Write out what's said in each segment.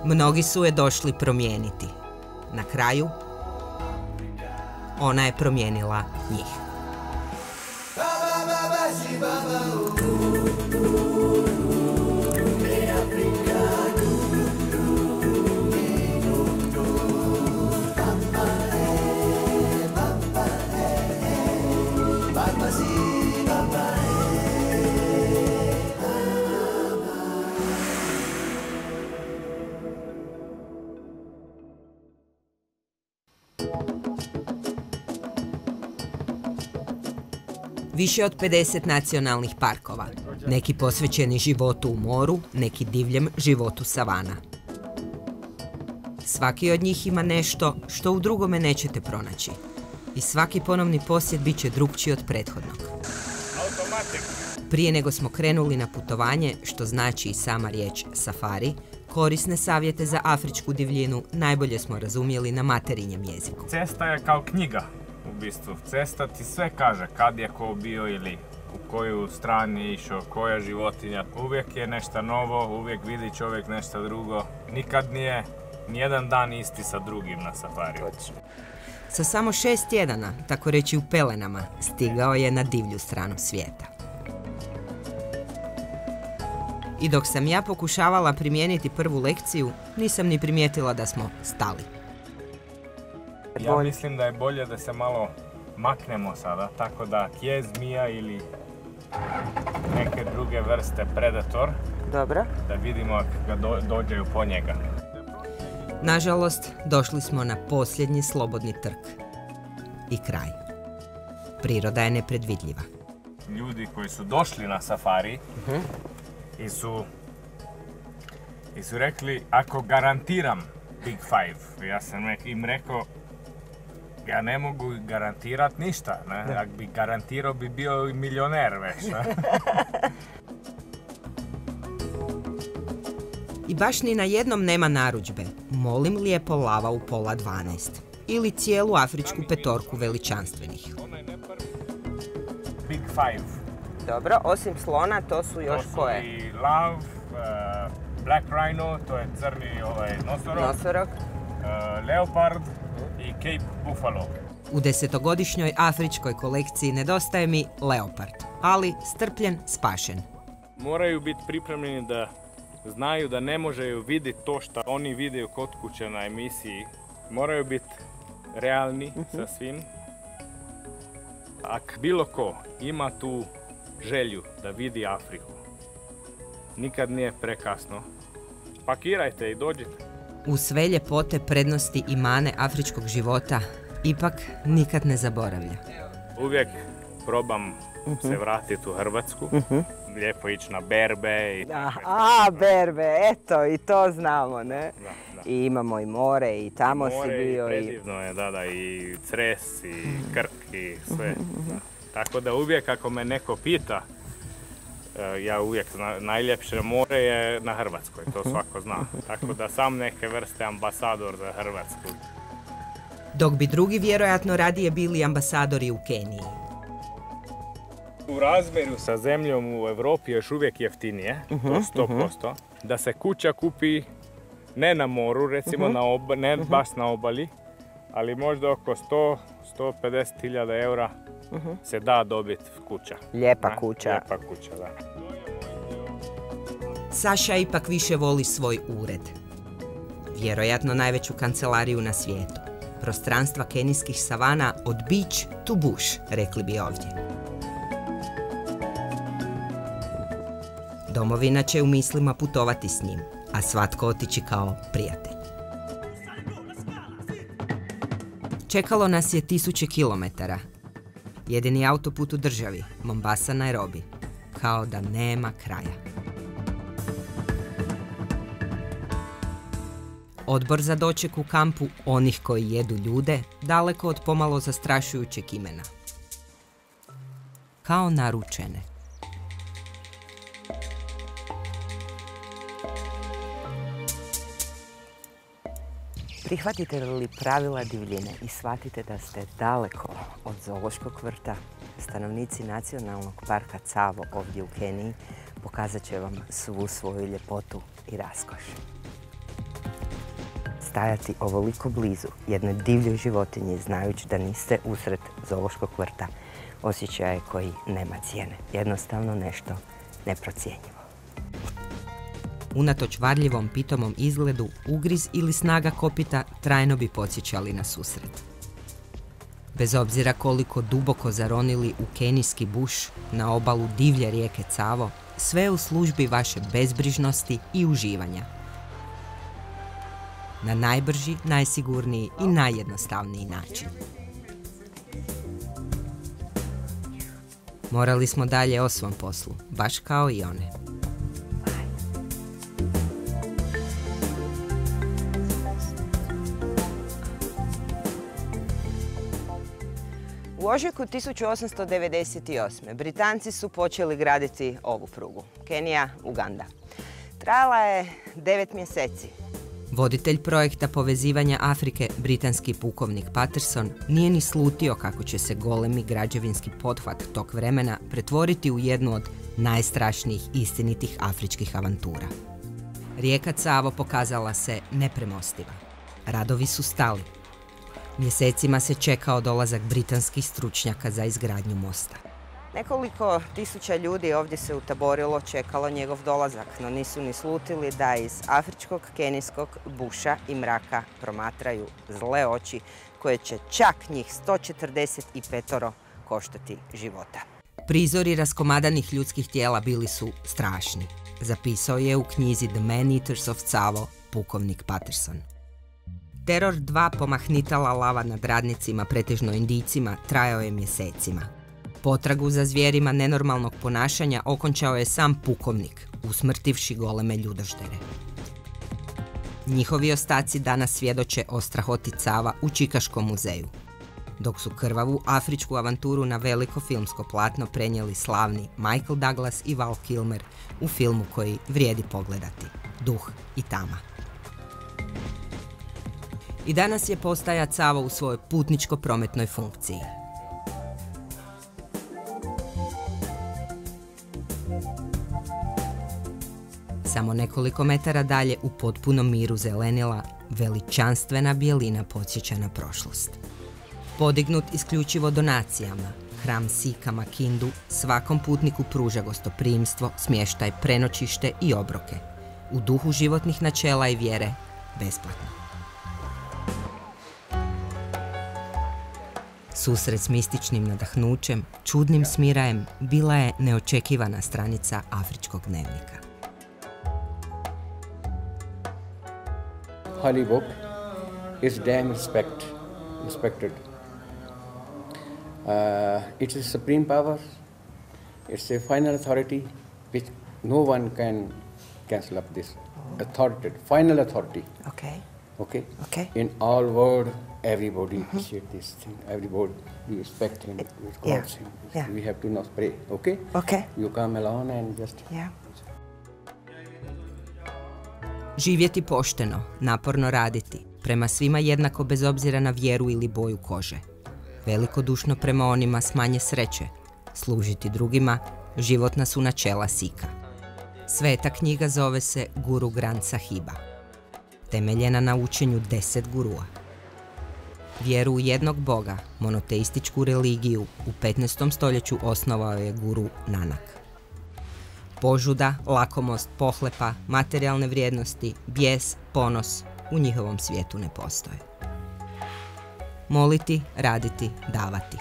Mnogi su je došli promijeniti. Na kraju, ona je promijenila njih. Više od 50 nacionalnih parkova, neki posvećeni životu u moru, neki divljem životu savana. Svaki od njih ima nešto što u drugome nećete pronaći. I svaki ponovni posjet bit će drukčiji od prethodnog. Prije nego smo krenuli na putovanje, što znači i sama riječ safari, korisne savjete za afričku divljinu najbolje smo razumjeli na materinjem jeziku. Cesta je kao knjiga. U bistvu, cesta ti sve kaže kad je ko bio ili u koju stranu je išao, koja životinja. Uvijek je nešto novo, uvijek vidi čovjek nešto drugo. Nikad nije nijedan dan isti sa drugim na safariju. Sa samo 6 tjedana, tako reći u pelenama, stigao je na divlju stranu svijeta. I dok sam ja pokušavala primijeniti prvu lekciju, nisam ni primijetila da smo stali. Ja mislim da je bolje da se malo maknemo sada, tako da kje zmija ili neke druge vrste predator, dobro, da vidimo kako dođeju po njega. Nažalost, došli smo na posljednji slobodni trk. I kraj. Priroda je nepredvidljiva. Ljudi koji su došli na safari i su rekli, ako garantiram Big Five, ja sam im rekao, ja ne mogu garantirat ništa, ne? Ako bi garantirao bi bio i milioner već. Ne? I baš ni na jednom nema narudžbe. Molim lijepo lava u 11:30. Ili cijelu afričku petorku veličanstvenih. Big Five. Dobro, osim slona, to su još koje? To su i lav, Black Rhino, to je crni nosorog. Leopard i Cape Buffalo. U 10-godišnjoj afričkoj kolekciji nedostaje mi leopard, ali strpljen, spašen. Moraju biti pripremljeni da znaju da ne možeju vidjeti to što oni vide kod kuće na emisiji. Moraju biti realni sa svim. Ako bilo ko ima tu želju da vidi Afriku, nikad nije prekasno. Pakirajte i dođite. U sve ljepote, prednosti i mane afričkog života ipak nikad ne zaboravlja. Uvijek probam se vratiti u Hrvatsku, lijepo ići na berbe. Berbe, eto, i to znamo, ne? Da. I imamo i more, i tamo si bio. More, predivno je, da, i Cres, i Krk, i sve. Tako da uvijek ako me neko pita, ja uvijek najljepše more je na Hrvatskoj, to svako zna. Tako da sam neke vrste ambasador za Hrvatsku. Dok bi drugi vjerojatno radije bili ambasadori u Keniji. U razmjeru sa zemljom u Europi još uvijek jeftinije, to 100%. Da se kuća kupi ne na moru, recimo ne baš na obali, ali možda oko 100-150 hiljada eura se da dobiti kuća. Lijepa kuća. Lijepa kuća, da. Saša ipak više voli svoj ured. Vjerojatno najveću kancelariju na svijetu. Prostranstva kenijskih savana od beach to bush, rekli bi ovdje. Domovina će u mislima putovati s njim, a svatko otići kao prijatelj. Čekalo nas je 1000 kilometara. Jedini autoput u državi, Mombasa-Nairobi. Kao da nema kraja. Odbor za doček u kampu onih koji jedu ljude, daleko od pomalo zastrašujućeg imena. Kao naručene. Prihvatite li pravila divljine i shvatite da ste daleko od zoološkog vrta, stanovnici nacionalnog parka Tsavo ovdje u Keniji pokazat će vam svu svoju ljepotu i raskoš. stajati ovoliko blizu jednoj divljoj životinji znajući da niste usred zoološkog vrta, osjećaj koji nema cijene. Jednostavno nešto neprocjenjivo. Unatoč varljivom pitomom izgledu, ugriz ili snaga kopita trajno bi podsjećali na susret. Bez obzira koliko duboko zaronili u kenijski buš na obalu divlje rijeke Tsavo, sve u službi vaše bezbrižnosti i uživanja. Na najbrži, najsigurniji i najjednostavniji način. Morali smo dalje o svom poslu, baš kao i one. U ožujku 1898. Britanci su počeli graditi ovu prugu. Kenija-Uganda. Trajala je 9 mjeseci. Voditelj projekta povezivanja Afrike, britanski pukovnik Patterson, nije ni slutio kako će se golemi građevinski pothvat tog vremena pretvoriti u jednu od najstrašnijih istinitih afričkih avantura. Rijeka Tsavo pokazala se nepremostiva. Radovi su stali. Mjesecima se čekao dolazak britanskih stručnjaka za izgradnju mosta. Nekoliko tisuća ljudi ovdje se utaborilo, čekalo njegov dolazak, no nisu ni slutili da iz afričkog kenijskog buša i mraka promatraju zle oči koje će čak njih 145 koštati života. Prizori raskomadanih ljudskih tijela bili su strašni, zapisao je u knjizi The Man-Eaters of Tsavo pukovnik Patterson. Teror dva pomahnitala lava nad radnicima, pretežno Indijcima, trajao je mjesecima. Potragu za zvijerima nenormalnog ponašanja okončao je sam pukovnik, usmrtivši goleme ljudoždere. Njihovi ostaci danas svjedoče o strahoti Tsava u Čikaškom muzeju, dok su krvavu afričku avanturu na veliko filmsko platno prenijeli slavni Michael Douglas i Val Kilmer u filmu koji vrijedi pogledati, Duh i tama. I danas je postaja Tsavo u svojoj putničko-prometnoj funkciji. Samo nekoliko metara dalje u potpunom miru zelenila, veličanstvena bijelina podsjeća na prošlost. Podignut isključivo donacijama, hram Sikama Kindu svakom putniku pruža gostoprimstvo, smještaj, prenoćište i obroke. U duhu životnih načela i vjere, besplatno. Susret s mističnim nadahnućem, čudnim smirajem, bila je neočekivana stranica afričkog dnevnika. Holy book is damn respected. It is supreme power. It's a final authority which no one can cancel up this authority, final authority. Okay. Okay. Okay. In all world, everybody appreciate this thing. Everybody respect him. God him. Yeah. We have to not pray. Okay. Okay. You come along and just. Yeah. Živjeti pošteno, naporno raditi, prema svima jednako bez obzira na vjeru ili boju kože. Velikodušno prema onima s manje sreće, služiti drugima, životna su načela Sika. Sveta knjiga zove se Guru Granth Sahiba, temeljena na učenju 10 gurua. Vjeru u jednog Boga, monoteističku religiju, u 15. stoljeću osnovao je guru Nanak. Požuda, lakomost, pohlepa, materijalne vrijednosti, bijes, ponos u njihovom svijetu ne postoje. Moliti, raditi, davati.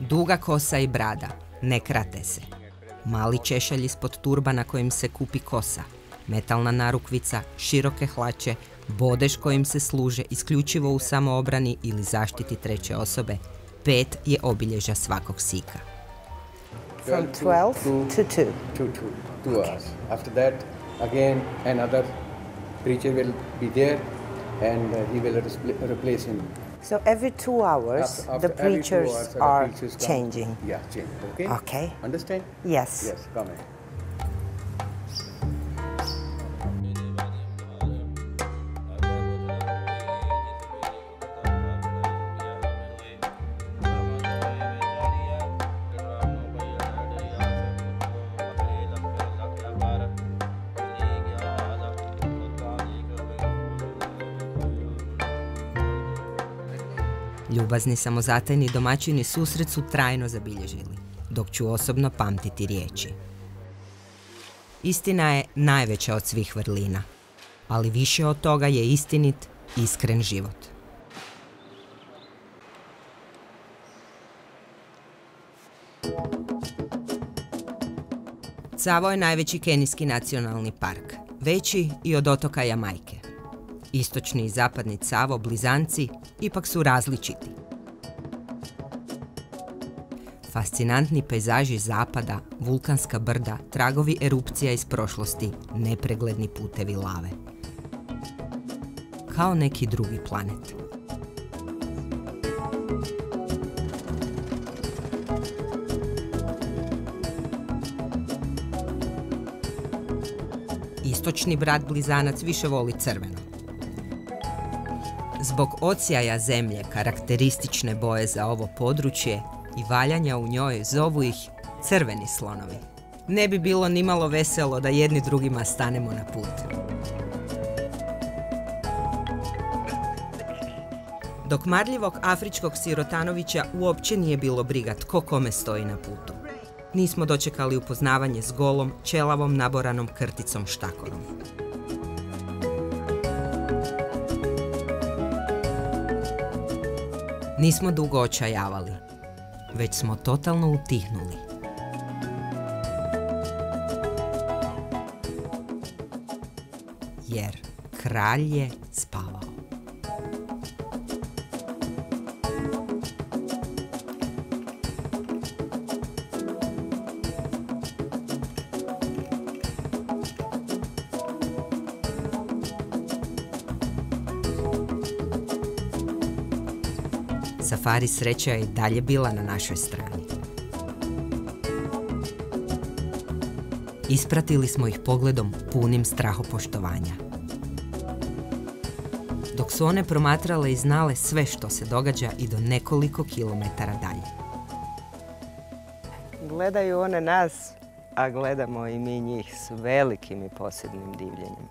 Duga kosa i brada, ne krate se. Mali češalj ispod turba na kojim se kupi kosa, metalna narukvica, široke hlače, bodež kojim se služe isključivo u samoobrani ili zaštiti treće osobe, 5 je obilježja svakog Sika. From 12 to 2. Two hours. After that, again another preacher will be there, and he will replace him. So every 2 hours, the preachers are changing. Yeah, change. Okay. Okay. Understand? Yes. Yes. Come in. Ljubazni samozatajni domaćini susret su trajno zabilježili, dok ću osobno pamtiti riječi. Istina je najveća od svih vrlina, ali više od toga je istinit, iskren život. Tsavo je najveći kenijski nacionalni park, veći i od otoka Jamajke. Istočni i zapadni Tsavo, blizanci, ipak su različiti. Fascinantni pejzaži zapada, vulkanska brda, tragovi erupcija iz prošlosti, nepregledni putevi lave. Kao neki drugi planet. Istočni brat blizanac više voli crveno. Zbog odsjaja zemlje, karakteristične boje za ovo područje i valjanja u njoj, zovu ih crveni slonovi. Ne bi bilo nimalo veselo da jedni drugima stanemo na put. Dok marljivog afričkog sirotanovića uopće nije bilo briga tko kome stoji na putu. Nismo dočekali upoznavanje s golom, ćelavom naboranom krticom štakorom. Nismo dugo očajavali, već smo totalno utihnuli. Jer kralj je spavao. Safari sreća je i dalje bila na našoj strani. Ispratili smo ih pogledom punim strahopoštovanja. Dok su one promatrale i znale sve što se događa i do nekoliko kilometara dalje. Gledaju one nas, a gledamo i mi njih s velikim i posebnim divljenjem.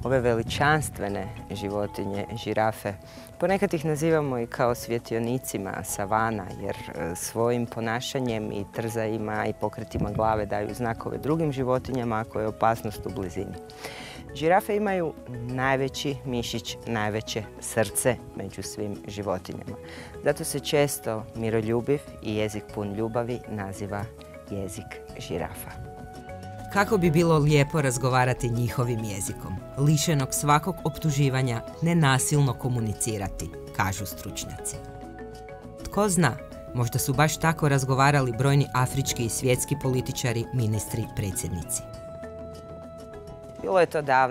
Ove veličanstvene životinje, žirafe, ponekad ih nazivamo i kao svjetionicima savana, jer svojim ponašanjem i trzajima i pokretima glave daju znakove drugim životinjama ako je opasnost u blizini. Žirafe imaju najveći mišić, najveće srce među svim životinjama. Zato se često miroljubiv i jezik pun ljubavi naziva jezik žirafa. Kako bi bilo lijepo razgovarati njihovim jezikom, lišenog svakog optuživanja, nenasilno komunicirati, kažu stručnjaci. Tko zna, možda su baš tako razgovarali brojni afrički i svjetski političari, ministri, predsjednici. Bilo je to davno.